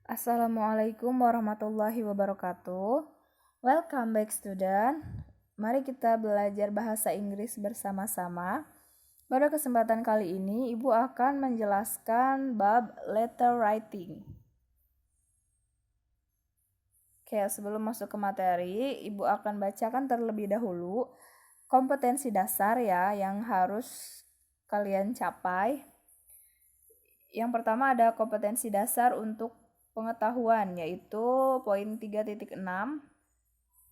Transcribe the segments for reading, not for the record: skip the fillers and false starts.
Assalamualaikum warahmatullahi wabarakatuh. Welcome back student. Mari kita belajar bahasa Inggris bersama-sama. Pada kesempatan kali ini, Ibu akan menjelaskan bab letter writing. Oke, sebelum masuk ke materi, Ibu akan bacakan terlebih dahulu kompetensi dasar ya yang harus kalian capai. Yang pertama ada kompetensi dasar untuk pengetahuan, yaitu poin 3.6,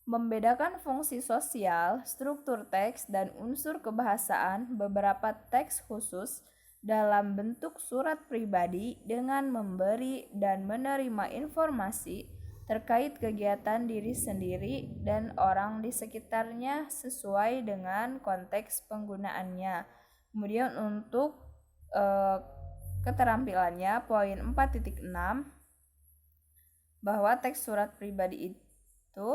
membedakan fungsi sosial, struktur teks, dan unsur kebahasaan beberapa teks khusus dalam bentuk surat pribadi dengan memberi dan menerima informasi terkait kegiatan diri sendiri dan orang di sekitarnya sesuai dengan konteks penggunaannya. Kemudian untuk keterampilannya, poin 4.6, bahwa teks surat pribadi itu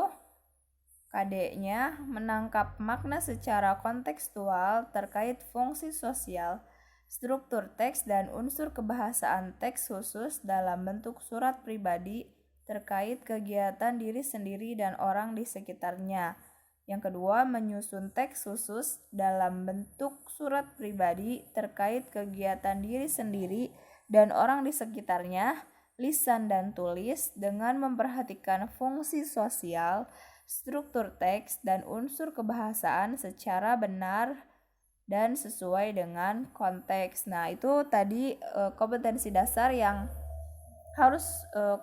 KD-nya menangkap makna secara kontekstual terkait fungsi sosial, struktur teks, dan unsur kebahasaan teks khusus dalam bentuk surat pribadi terkait kegiatan diri sendiri dan orang di sekitarnya. Yang kedua, menyusun teks khusus dalam bentuk surat pribadi terkait kegiatan diri sendiri dan orang di sekitarnya, lisan dan tulis, dengan memperhatikan fungsi sosial, struktur teks, dan unsur kebahasaan secara benar dan sesuai dengan konteks. Nah, itu tadi kompetensi dasar yang harus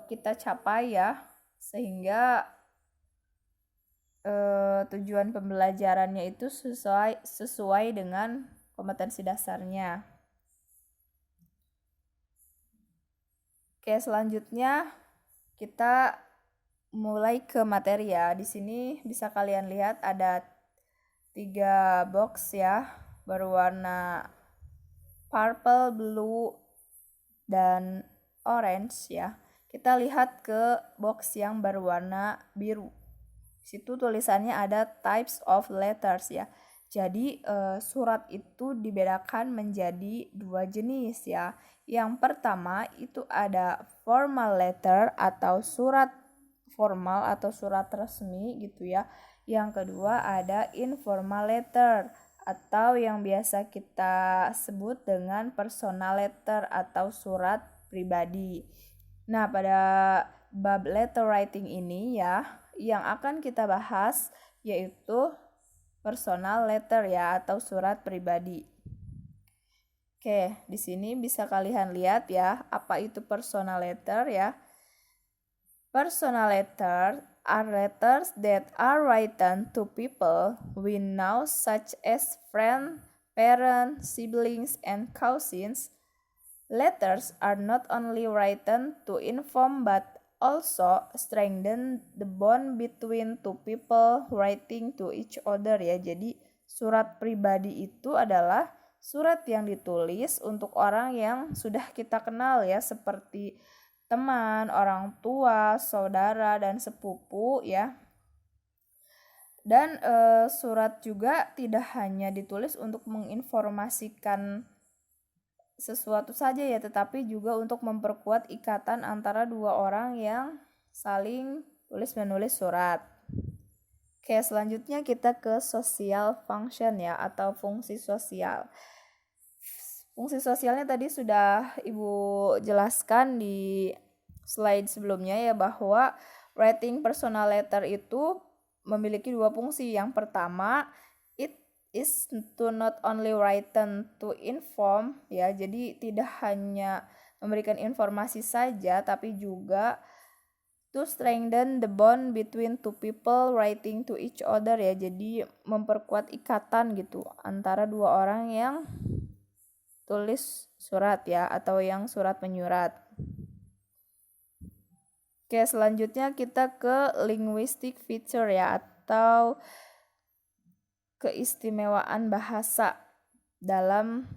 kita capai ya, sehingga tujuan pembelajarannya itu sesuai dengan kompetensi dasarnya. Oke, selanjutnya kita mulai ke materi ya. Di sini bisa kalian lihat ada 3 box ya, berwarna purple, blue, dan orange ya. Kita lihat ke box yang berwarna biru. Di situ tulisannya ada types of letters ya. Jadi surat itu dibedakan menjadi 2 jenis ya. Yang pertama itu ada formal letter atau surat formal atau surat resmi gitu ya. Yang kedua ada informal letter atau yang biasa kita sebut dengan personal letter atau surat pribadi. Nah, pada bab letter writing ini ya, yang akan kita bahas yaitu personal letter ya atau surat pribadi. Oke, di sini bisa kalian lihat ya, apa itu personal letter ya. Personal letters are letters that are written to people we know such as friends, parents, siblings, and cousins. Letters are not only written to inform but also strengthen the bond between two people writing to each other ya. Jadi surat pribadi itu adalah surat yang ditulis untuk orang yang sudah kita kenal ya, seperti teman, orang tua, saudara, dan sepupu ya. Dan surat juga tidak hanya ditulis untuk menginformasikan sesuatu saja ya, tetapi juga untuk memperkuat ikatan antara dua orang yang saling tulis-menulis surat. Oke, selanjutnya kita ke social function ya, atau fungsi sosial. Fungsi sosialnya tadi sudah Ibu jelaskan di slide sebelumnya ya, bahwa writing personal letter itu memiliki 2 fungsi. Yang pertama, it is to not only written to inform ya, jadi tidak hanya memberikan informasi saja, tapi juga to strengthen the bond between two people writing to each other ya, jadi memperkuat ikatan gitu antara dua orang yang tulis surat ya, atau yang surat menyurat. Oke, selanjutnya kita ke linguistic feature ya, atau keistimewaan bahasa dalam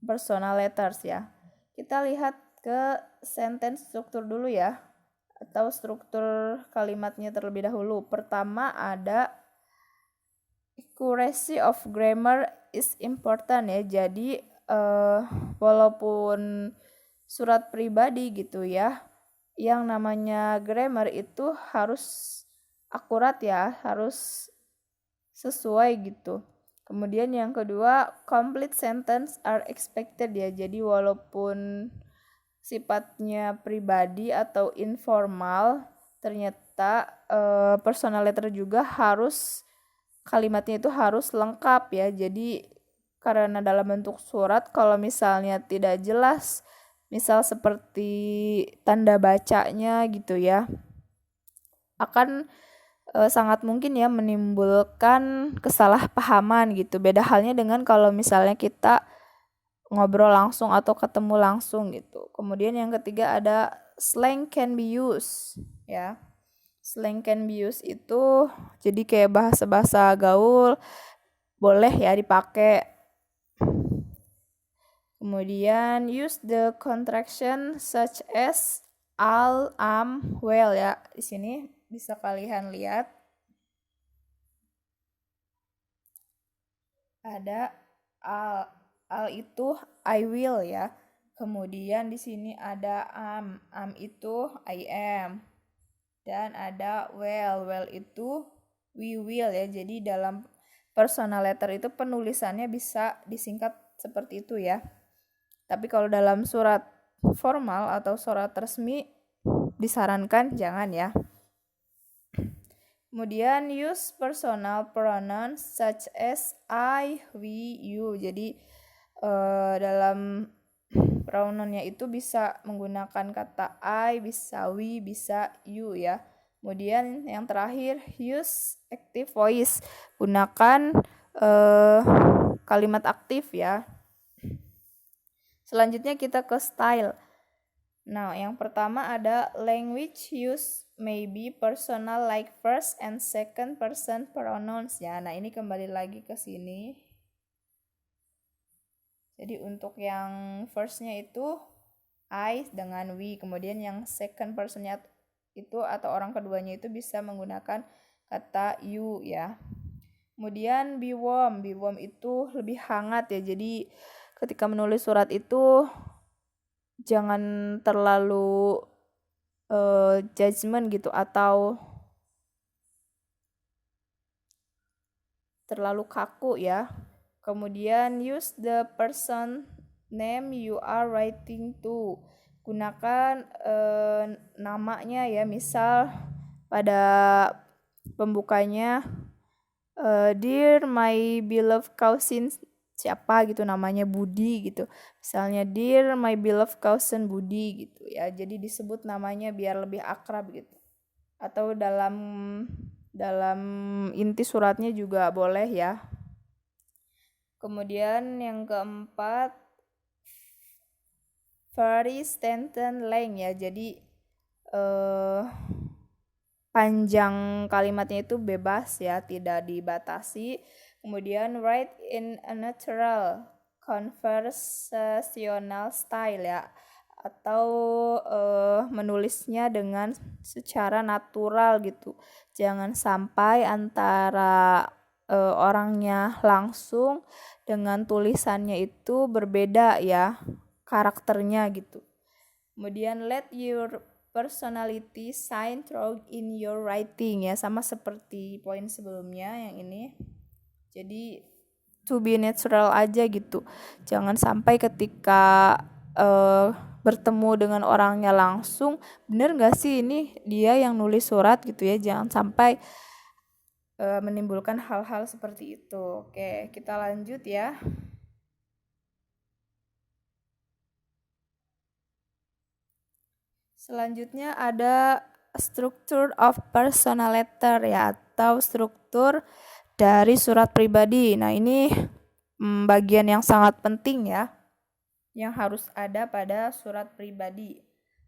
personal letters ya. Kita lihat ke sentence struktur dulu ya, atau struktur kalimatnya terlebih dahulu. Pertama ada accuracy of grammar is important ya. Jadi walaupun surat pribadi gitu ya, yang namanya grammar itu harus akurat ya, harus sesuai gitu. Kemudian yang kedua, complete sentence are expected ya. Jadi walaupun sifatnya pribadi atau informal, ternyata personal letter juga harus kalimatnya itu harus lengkap ya. Jadi karena dalam bentuk surat, kalau misalnya tidak jelas, misal seperti tanda bacanya gitu ya, akan sangat mungkin ya menimbulkan kesalahpahaman gitu. Beda halnya dengan kalau misalnya kita ngobrol langsung atau ketemu langsung gitu. Kemudian yang ketiga ada slang can be used ya. Slang can be used itu jadi kayak bahasa-bahasa gaul boleh ya dipakai. Kemudian use the contraction such as al, am, well ya. Di sini bisa kalian lihat ada al itu I will ya. Kemudian di sini ada am itu I am. Dan ada well itu we will ya. Jadi dalam personal letter itu penulisannya bisa disingkat seperti itu ya. Tapi kalau dalam surat formal atau surat resmi disarankan jangan ya. Kemudian use personal pronouns such as I, we, you. Jadi dalam pronounnya itu bisa menggunakan kata I, bisa we, bisa you ya. Kemudian yang terakhir use active voice. Gunakan kalimat aktif ya. Selanjutnya kita ke style. Nah, yang pertama ada language use may be personal like first and second person pronouns ya. Nah, ini kembali lagi ke sini. Jadi untuk yang first-nya itu I dengan we, kemudian yang second person-nya itu atau orang keduanya itu bisa menggunakan kata you ya. Kemudian be warm itu lebih hangat ya. Jadi ketika menulis surat itu jangan terlalu judgment gitu atau terlalu kaku ya. Kemudian use the person name you are writing to. Gunakan namanya ya. Misal pada pembukanya dear my beloved cousin siapa gitu namanya Budi gitu. Misalnya dear my beloved cousin Budi gitu ya. Jadi disebut namanya biar lebih akrab gitu. Atau dalam inti suratnya juga boleh ya. Kemudian yang keempat vary sentence length ya. Jadi panjang kalimatnya itu bebas ya, tidak dibatasi. Kemudian write in a natural conversational style ya, atau menulisnya dengan secara natural gitu. Jangan sampai antara orangnya langsung dengan tulisannya itu berbeda ya karakternya gitu. Kemudian let your personality shine through in your writing ya, sama seperti poin sebelumnya yang ini. Jadi to be natural aja gitu. Jangan sampai ketika bertemu dengan orangnya langsung, bener gak sih ini dia yang nulis surat gitu ya. Jangan sampai menimbulkan hal-hal seperti itu. Oke, kita lanjut ya. Selanjutnya ada structure of personal letter ya, atau struktur dari surat pribadi. Nah, ini bagian yang sangat penting ya, yang harus ada pada surat pribadi.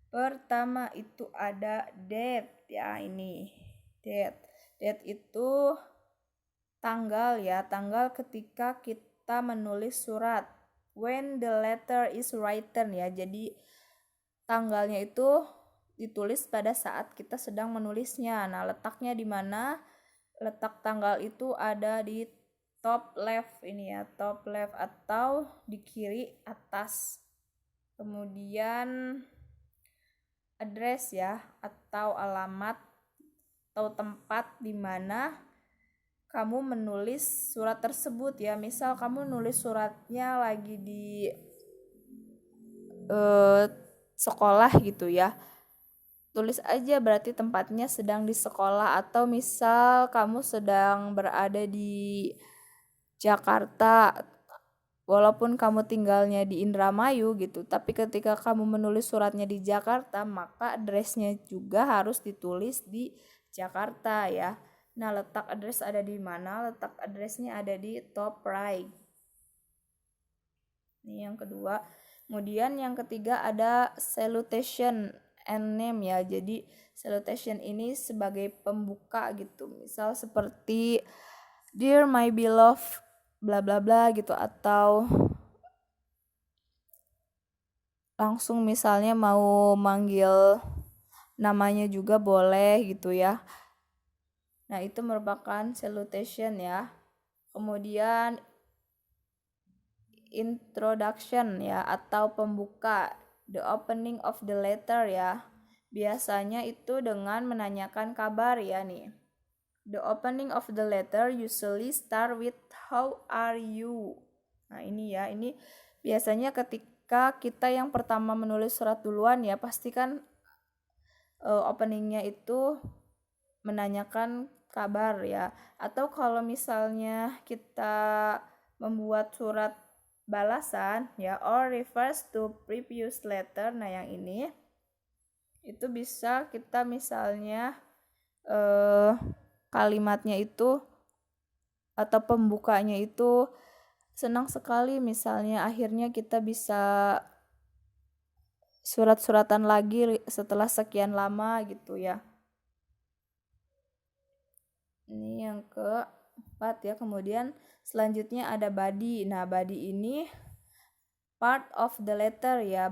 Pertama itu ada date ya, ini date. Date itu tanggal ya, tanggal ketika kita menulis surat. When the letter is written ya. Jadi tanggalnya itu ditulis pada saat kita sedang menulisnya. Nah, letaknya di mana? Letak tanggal itu ada di top left ini ya, top left atau di kiri atas. Kemudian address ya, atau alamat atau tempat di mana kamu menulis surat tersebut ya. Misal kamu nulis suratnya lagi di sekolah gitu ya, tulis aja berarti tempatnya sedang di sekolah. Atau misal kamu sedang berada di Jakarta, walaupun kamu tinggalnya di Indramayu gitu, tapi ketika kamu menulis suratnya di Jakarta, maka addressnya juga harus ditulis di Jakarta ya. Nah, letak address ada di mana? Letak addressnya ada di top right. Ini yang kedua. Kemudian yang ketiga ada salutation and name ya. Jadi salutation ini sebagai pembuka gitu. Misal seperti Dear my beloved bla bla bla gitu, atau langsung misalnya mau manggil namanya juga boleh gitu ya. Nah, itu merupakan salutation ya. Kemudian introduction ya, atau pembuka, the opening of the letter ya. Biasanya itu dengan menanyakan kabar ya nih. The opening of the letter usually start with how are you. Nah, ini ya, ini biasanya ketika kita yang pertama menulis surat duluan ya, pastikan openingnya itu menanyakan kabar ya. Atau kalau misalnya kita membuat surat balasan ya, or refers to previous letter. Nah, yang ini itu bisa kita misalnya kalimatnya itu atau pembukanya itu senang sekali, misalnya akhirnya kita bisa surat-suratan lagi setelah sekian lama gitu ya. Ini yang keempat ya. Kemudian selanjutnya ada body. Nah, body ini part of the letter ya,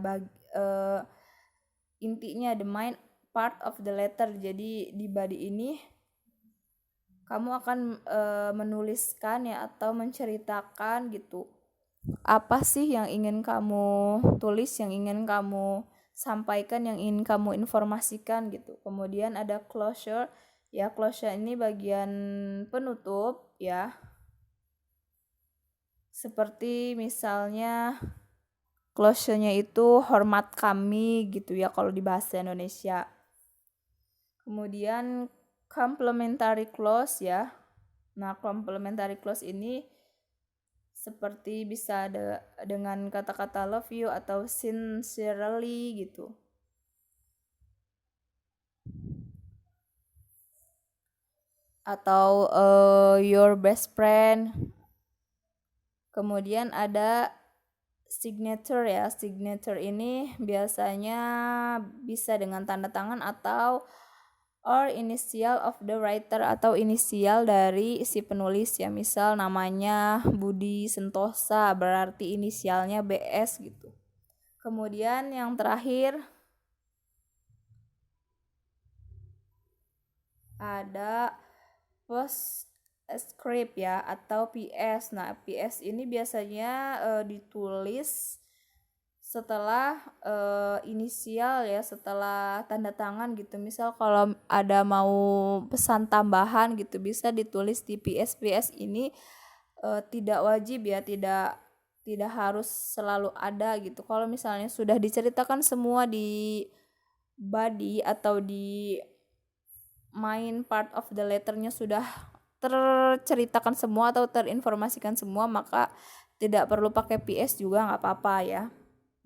intinya the main part of the letter. Jadi di body ini kamu akan menuliskan ya, atau menceritakan gitu, apa sih yang ingin kamu tulis, yang ingin kamu sampaikan, yang ingin kamu informasikan gitu. Kemudian ada closure ya. Closure ini bagian penutup ya, seperti misalnya closure-nya itu hormat kami gitu ya kalau di bahasa Indonesia. Kemudian complementary clause ya. Nah, complementary clause ini seperti bisa ada dengan kata-kata love you atau sincerely gitu. Atau your best friend. Kemudian ada signature ya. Signature ini biasanya bisa dengan tanda tangan atau or initial of the writer, atau inisial dari si penulis ya. Misal namanya Budi Sentosa, berarti inisialnya BS gitu. Kemudian yang terakhir ada postscript ya, atau PS. Nah, PS ini biasanya ditulis setelah inisial ya, setelah tanda tangan gitu. Misal kalau ada mau pesan tambahan gitu, bisa ditulis di PS. PS ini tidak wajib ya, tidak harus selalu ada gitu. Kalau misalnya sudah diceritakan semua di body atau di main part of the letternya sudah terceritakan semua atau terinformasikan semua, maka tidak perlu pakai PS juga nggak apa-apa ya.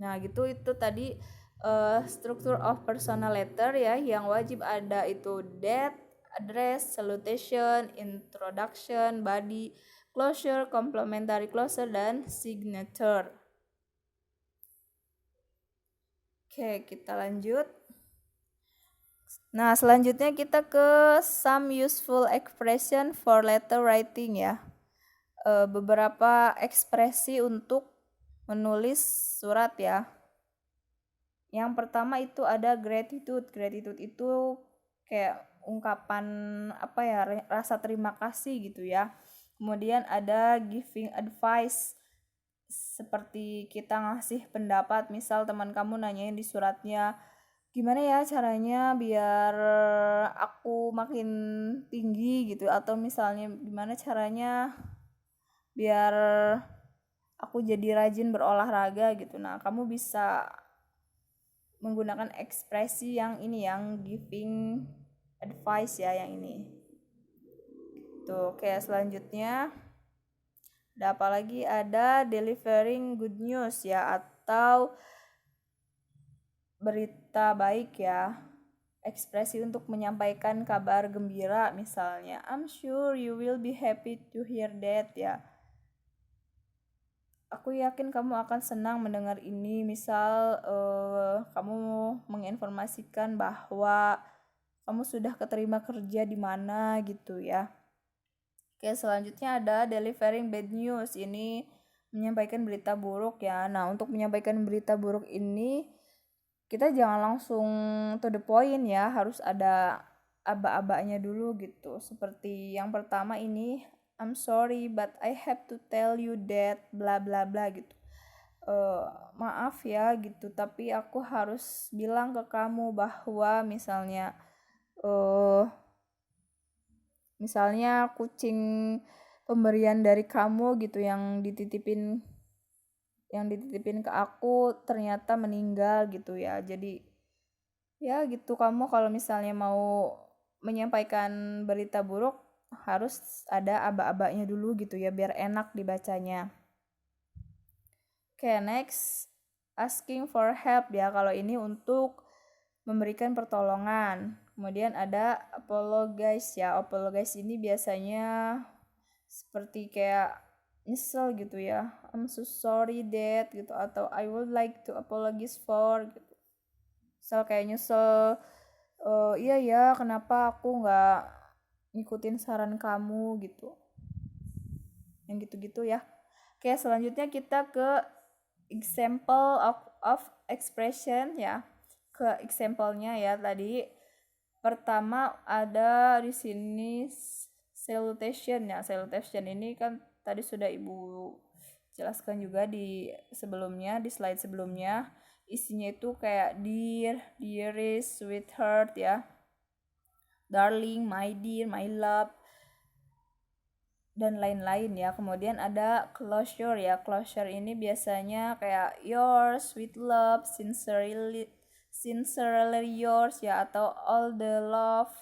Nah, gitu, itu tadi structure of personal letter ya, yang wajib ada itu date, address, salutation, introduction, body, closure, complementary closure, dan signature. Oke, kita lanjut. Nah, selanjutnya kita ke some useful expression for letter writing ya. Beberapa ekspresi untuk menulis surat ya. Yang pertama itu ada gratitude. Gratitude itu kayak ungkapan apa ya, rasa terima kasih gitu ya. Kemudian ada giving advice, seperti kita ngasih pendapat. Misal teman kamu nanyain di suratnya, gimana ya caranya biar aku makin tinggi gitu, atau misalnya gimana caranya biar aku jadi rajin berolahraga gitu. Nah, kamu bisa menggunakan ekspresi yang ini, yang giving advice ya, yang ini. Tuh, kayak selanjutnya ada apa lagi? Ada delivering good news ya, atau berita baik ya. Ekspresi untuk menyampaikan kabar gembira misalnya. I'm sure you will be happy to hear that ya. Aku yakin kamu akan senang mendengar ini. Misal kamu menginformasikan bahwa kamu sudah keterima kerja di mana gitu ya. Oke, selanjutnya ada delivering bad news. Ini menyampaikan berita buruk ya. Nah, untuk menyampaikan berita buruk ini kita jangan langsung to the point ya, harus ada aba-abanya dulu gitu. Seperti yang pertama ini, I'm sorry but I have to tell you that bla bla bla gitu. Maaf ya gitu, tapi aku harus bilang ke kamu bahwa misalnya kucing pemberian dari kamu gitu yang dititipin ke aku ternyata meninggal gitu ya. Jadi ya gitu, kamu kalau misalnya mau menyampaikan berita buruk harus ada aba-abanya dulu gitu ya, biar enak dibacanya. Oke, next, asking for help ya. Kalau ini untuk memberikan pertolongan. Kemudian ada apologize ya. Apologize ini biasanya seperti kayak nyesel gitu ya. I'm so sorry that gitu, atau I would like to apologize for gitu. Misal kayak nyesel, iya ya kenapa aku nggak ngikutin saran kamu gitu. Yang gitu-gitu ya. Oke, selanjutnya kita ke example of expression ya. Ke example-nya ya tadi. Pertama ada di sini salutation ya. Salutation ini kan tadi sudah Ibu jelaskan juga di sebelumnya, di slide sebelumnya. Isinya itu kayak dear, dearest, sweetheart ya. Darling, my dear, my love, dan lain-lain ya. Kemudian ada closure ya. Closure ini biasanya kayak yours, sweet love, sincerely yours ya, atau all the love.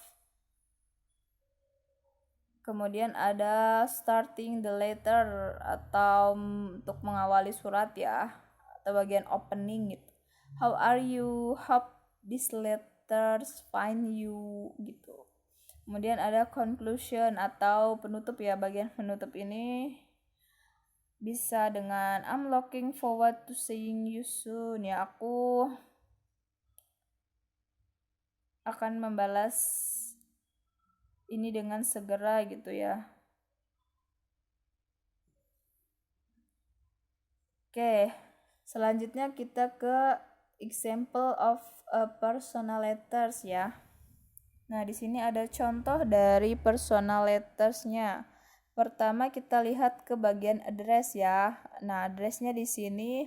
Kemudian ada starting the letter, atau untuk mengawali surat ya, atau bagian opening gitu. How are you? Hope these letters find you gitu. Kemudian ada conclusion atau penutup ya. Bagian penutup ini bisa dengan I'm looking forward to seeing you soon ya. Aku akan membalas ini dengan segera gitu ya. Oke, selanjutnya kita ke example of a personal letters ya. Nah, di sini ada contoh dari personal lettersnya. Pertama kita lihat ke bagian address ya. Nah, addressnya di sini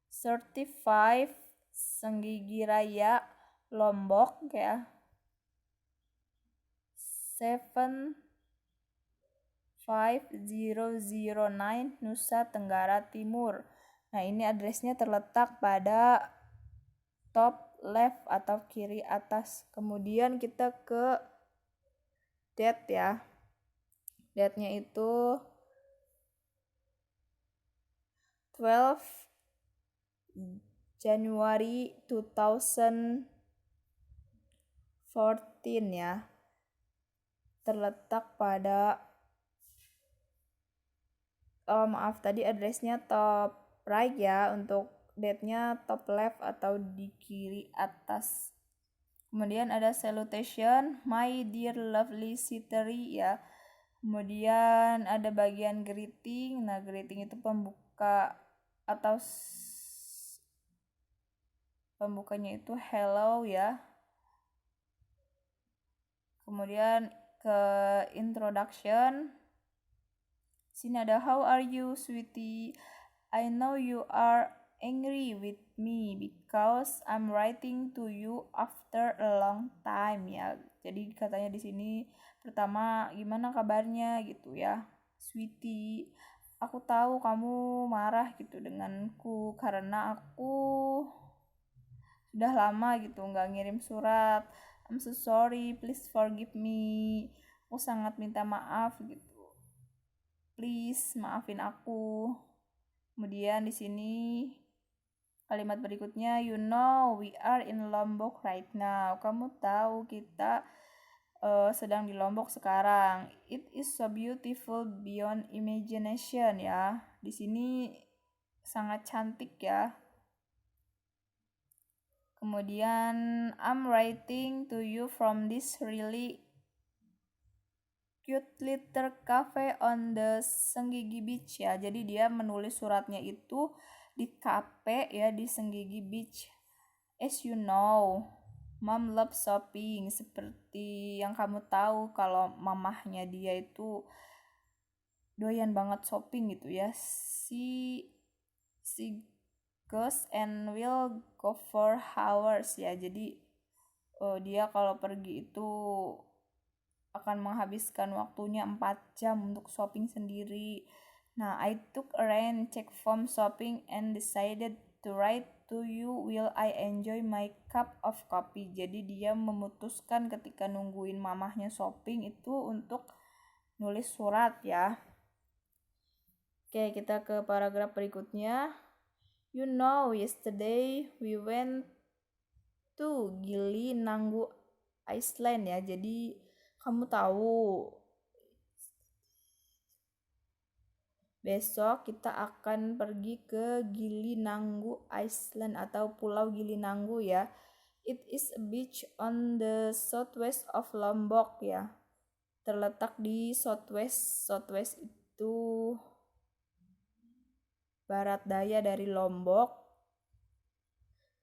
35 Senggigi Raya, Lombok ya. 75009 Nusa Tenggara Timur. Nah, ini addressnya terletak pada top left atau kiri atas. Kemudian kita ke date ya. Date-nya itu 12 Januari 2014 ya. Terletak pada tadi addressnya top right ya. Untuk date-nya top left atau di kiri atas. Kemudian ada salutation, my dear lovely Siteri ya. Kemudian ada bagian greeting. Nah, greeting itu pembuka atau pembukanya itu hello ya. Kemudian ke introduction. Sini ada how are you sweetie? I know you are angry with me because I'm writing to you after a long time ya. Jadi katanya di sini pertama gimana kabarnya gitu ya. Sweetie, aku tahu kamu marah gitu denganku karena aku sudah lama gitu nggak ngirim surat. I'm so sorry, please forgive me. Aku sangat minta maaf gitu. Please maafin aku. Kemudian di sini kalimat berikutnya, you know we are in Lombok right now. Kamu tahu kita sedang di Lombok sekarang. It is so beautiful beyond imagination ya. Di sini sangat cantik ya. Kemudian I'm writing to you from this really cute little cafe on the Senggigi Beach ya. Jadi dia menulis suratnya itu di kafe ya di Senggigi Beach. As you know, Mom loves shopping. Seperti yang kamu tahu kalau mamahnya dia itu doyan banget shopping gitu ya. She goes and will go for hours ya. Jadi dia kalau pergi itu akan menghabiskan waktunya 4 jam untuk shopping sendiri. Nah, I took a rain check from shopping and decided to write to you will I enjoy my cup of coffee. Jadi dia memutuskan ketika nungguin mamahnya shopping itu untuk nulis surat ya. Oke, kita ke paragraf berikutnya. You know, yesterday we went to Gili Nanggu Iceland ya. Jadi kamu tahu besok kita akan pergi ke Gili Nanggu Iceland atau Pulau Gili Nanggu ya. It is a beach on the southwest of Lombok ya. Terletak di southwest. Southwest itu barat daya dari Lombok.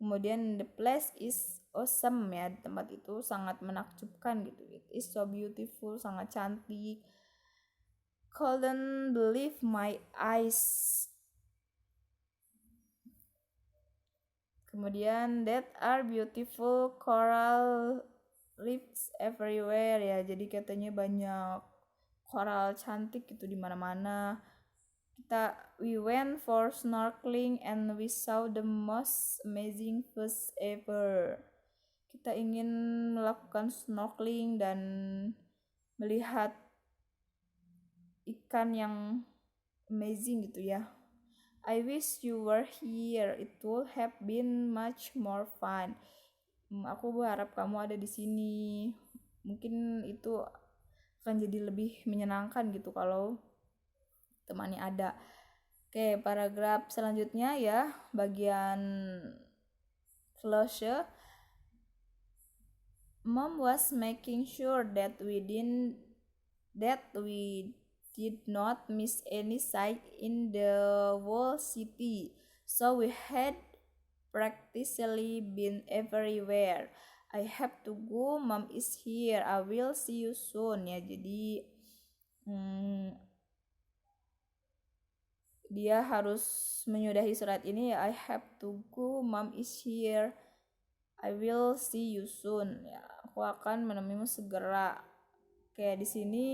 Kemudian the place is awesome ya. Tempat itu sangat menakjubkan gitu. It is so beautiful, sangat cantik. Couldn't believe my eyes. Kemudian that are beautiful coral reefs everywhere ya. Jadi katanya banyak coral cantik gitu di mana-mana. We went for snorkeling and we saw the most amazing fish ever. Kita ingin melakukan snorkeling dan melihat ikan yang amazing gitu ya. I wish you were here. It would have been much more fun. Aku berharap kamu ada di sini. Mungkin itu akan jadi lebih menyenangkan gitu kalau temannya ada. Oke, paragraf selanjutnya ya, bagian closure. Mom was making sure that we did not miss any sight in the whole city. So we had practically been everywhere. I have to go, Mom is here. I will see you soon ya. Jadi dia harus menyudahi surat ini ya. I have to go, Mom is here. I will see you soon ya. Aku akan menemuimu segera. Kayak di sini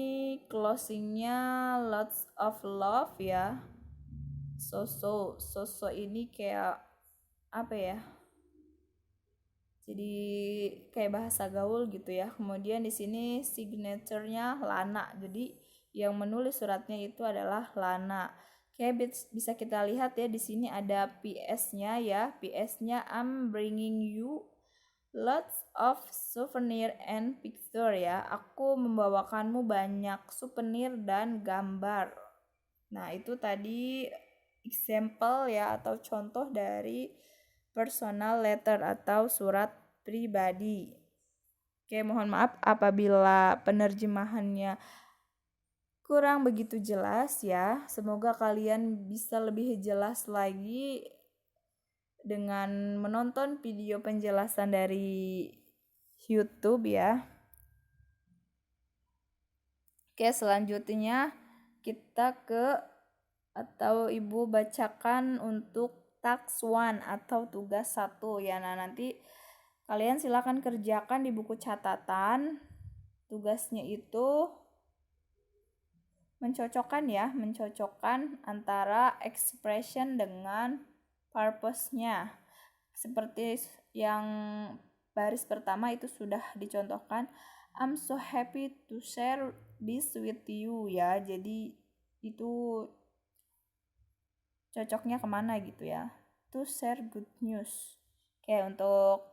closingnya lots of love ya. So ini kayak apa ya? Jadi kayak bahasa gaul gitu ya. Kemudian di sini signaturenya Lana. Jadi yang menulis suratnya itu adalah Lana. Kayak bisa kita lihat ya di sini ada PS-nya ya. PS-nya I'm bringing you lots of souvenir and picture ya. Aku membawakanmu banyak souvenir dan gambar. Nah, itu tadi example ya atau contoh dari personal letter atau surat pribadi. Oke, mohon maaf apabila penerjemahannya kurang begitu jelas ya. Semoga kalian bisa lebih jelas lagi dengan menonton video penjelasan dari YouTube ya. Oke, selanjutnya kita ke atau Ibu bacakan untuk task 1 atau tugas 1 ya. Nah, nanti kalian silakan kerjakan di buku catatan. Tugasnya itu mencocokkan antara expression dengan purpose-nya. Seperti yang baris pertama itu sudah dicontohkan, I'm so happy to share this with you ya. Jadi itu cocoknya kemana gitu ya, to share good news. Oke, untuk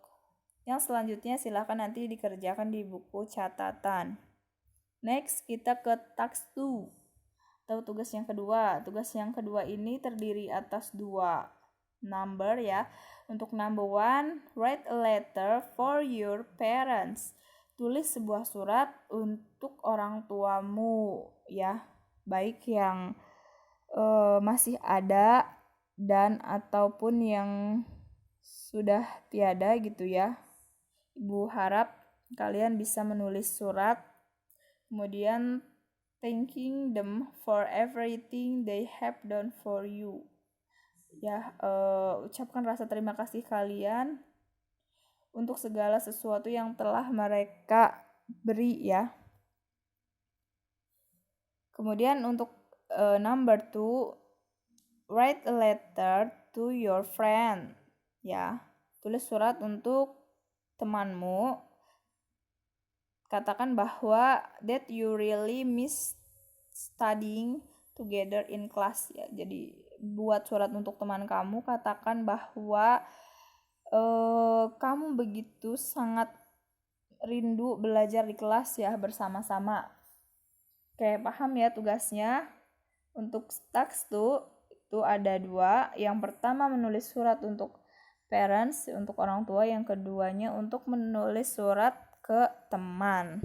yang selanjutnya silahkan nanti dikerjakan di buku catatan. Next, kita ke task 2 atau tugas yang kedua. Tugas yang kedua ini terdiri atas 2 number ya. Untuk number 1, write a letter for your parents. Tulis sebuah surat untuk orang tuamu ya, baik yang masih ada dan ataupun yang sudah tiada gitu ya. Ibu harap kalian bisa menulis surat, kemudian thanking them for everything they have done for you. Ya, ucapkan rasa terima kasih kalian untuk segala sesuatu yang telah mereka beri ya. Kemudian untuk number 2, write a letter to your friend ya. Tulis surat untuk temanmu. Katakan bahwa that you really miss studying together in class ya. Jadi buat surat untuk teman kamu, katakan bahwa kamu begitu sangat rindu belajar di kelas ya bersama-sama. Oke, paham ya tugasnya? Untuk task 2 itu ada 2. Yang pertama menulis surat untuk parents, untuk orang tua. Yang keduanya untuk menulis surat ke teman.